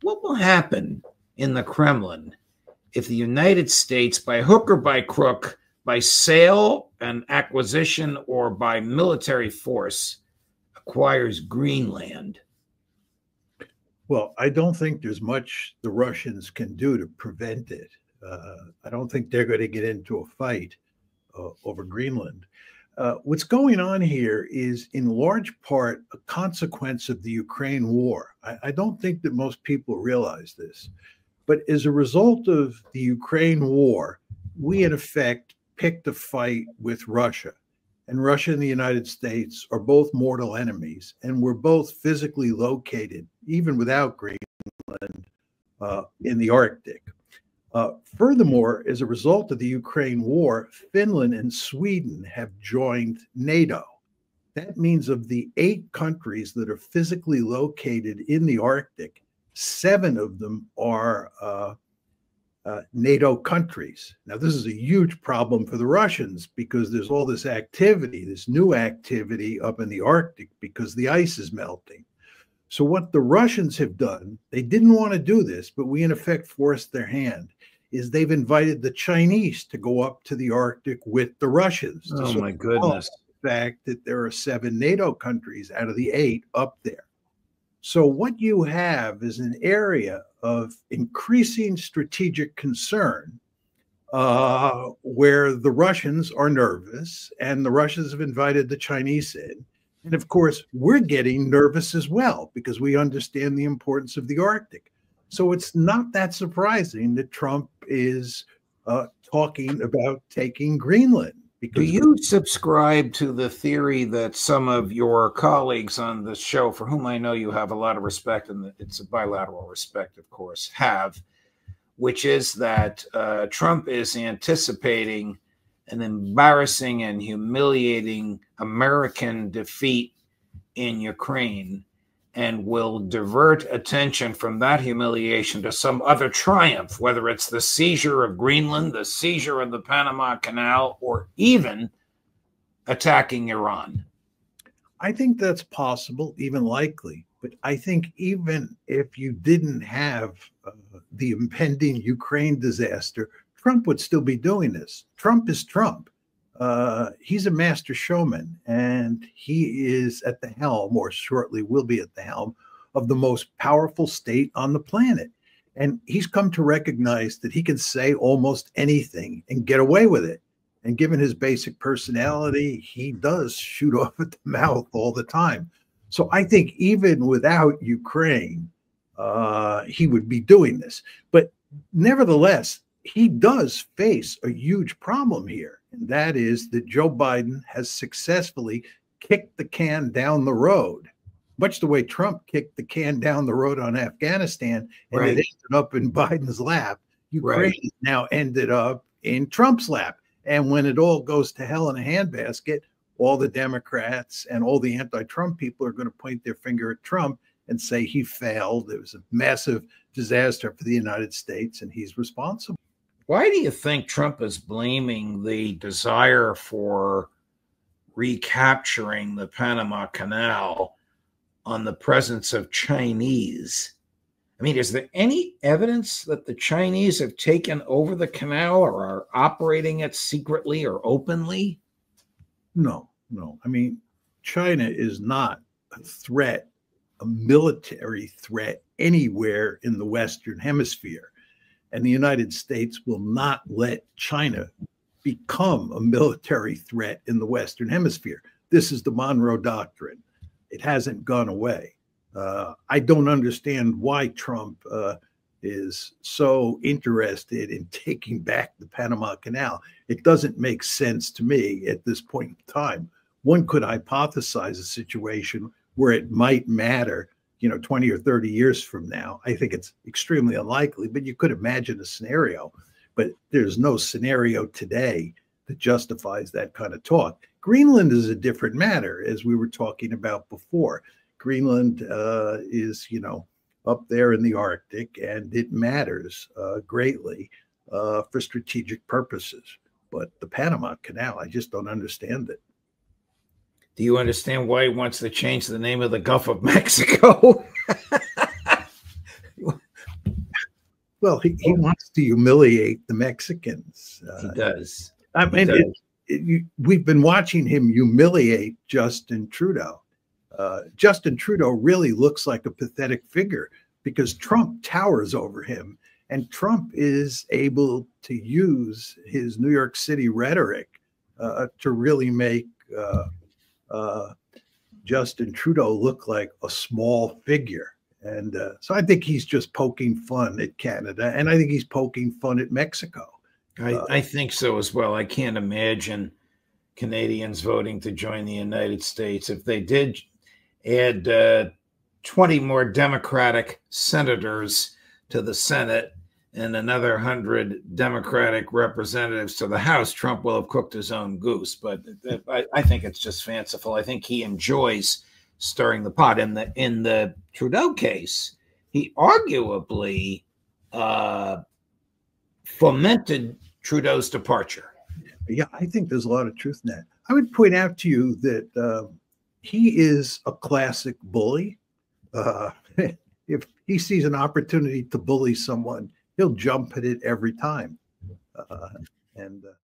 What will happen in the Kremlin if the United States, by hook or by crook, by sale and acquisition or by military force, acquires Greenland? Well, I don't think there's much the Russians can do to prevent it. I don't think they're going to get into a fight over Greenland. What's going on here is in large part a consequence of the Ukraine war. I don't think that most people realize this, but as a result of the Ukraine war, we in effect picked a fight with Russia. And Russia and the United States are both mortal enemies, and we're both physically located, even without Greenland, in the Arctic. Furthermore, as a result of the Ukraine war, Finland and Sweden have joined NATO. That means of the 8 countries that are physically located in the Arctic, 7 of them are NATO countries. Now, this is a huge problem for the Russians because there's all this activity, this new activity up in the Arctic because the ice is melting. So what the Russians have done, they didn't want to do this, but we in effect forced their hand, is they've invited the Chinese to go up to the Arctic with the Russians. Oh, my goodness. The fact that there are 7 NATO countries out of the 8 up there. So what you have is an area of increasing strategic concern where the Russians are nervous and the Russians have invited the Chinese in. And of course, we're getting nervous as well because we understand the importance of the Arctic. So it's not that surprising that Trump is talking about taking Greenland. Do you subscribe to the theory that some of your colleagues on this show, for whom I know you have a lot of respect, and it's a bilateral respect, of course, have, which is that Trump is anticipating an embarrassing and humiliating American defeat in Ukraine and will divert attention from that humiliation to some other triumph, whether it's the seizure of Greenland, the seizure of the Panama Canal, or even attacking Iran? I think that's possible, even likely. But I think even if you didn't have the impending Ukraine disaster, Trump would still be doing this. Trump is Trump. He's a master showman, and he is at the helm, or shortly will be at the helm, of the most powerful state on the planet. And he's come to recognize that he can say almost anything and get away with it. And given his basic personality, he does shoot off at the mouth all the time. So I think even without Ukraine, he would be doing this. But nevertheless, he does face a huge problem here. And that is that Joe Biden has successfully kicked the can down the road, much the way Trump kicked the can down the road on Afghanistan, and it ended up in Biden's lap. Ukraine now ended up in Trump's lap. And when it all goes to hell in a handbasket, all the Democrats and all the anti-Trump people are going to point their finger at Trump and say he failed. It was a massive disaster for the United States, and he's responsible. Why do you think Trump is blaming the desire for recapturing the Panama Canal on the presence of Chinese? I mean, is there any evidence that the Chinese have taken over the canal or are operating it secretly or openly? No, no. I mean, China is not a threat, a military threat anywhere in the Western Hemisphere. And the United States will not let China become a military threat in the Western Hemisphere. This is the Monroe Doctrine. It hasn't gone away. I don't understand why Trump is so interested in taking back the Panama Canal. It doesn't make sense to me at this point in time. One could hypothesize a situation where it might matter, 20 or 30 years from now. I think it's extremely unlikely, but you could imagine a scenario. But there's no scenario today that justifies that kind of talk. Greenland is a different matter, as we were talking about before. Greenland is, up there in the Arctic, and it matters greatly for strategic purposes. But the Panama Canal, I just don't understand it. Do you understand why he wants to change the name of the Gulf of Mexico? Well, he wants to humiliate the Mexicans. He does. I mean, we've been watching him humiliate Justin Trudeau. Justin Trudeau really looks like a pathetic figure because Trump towers over him, and Trump is able to use his New York City rhetoric to really make Justin Trudeau look like a small figure. And so I think he's just poking fun at Canada, and I think he's poking fun at Mexico. I think so as well. I can't imagine Canadians voting to join the United States. If they did add 20 more Democratic senators to the Senate and another 100 Democratic representatives to the House, Trump will have cooked his own goose. But I think it's just fanciful. I think he enjoys stirring the pot. In the Trudeau case, he arguably fomented Trudeau's departure. Yeah, I think there's a lot of truth in that. I would point out to you that he is a classic bully. If he sees an opportunity to bully someone, he'll jump at it every time.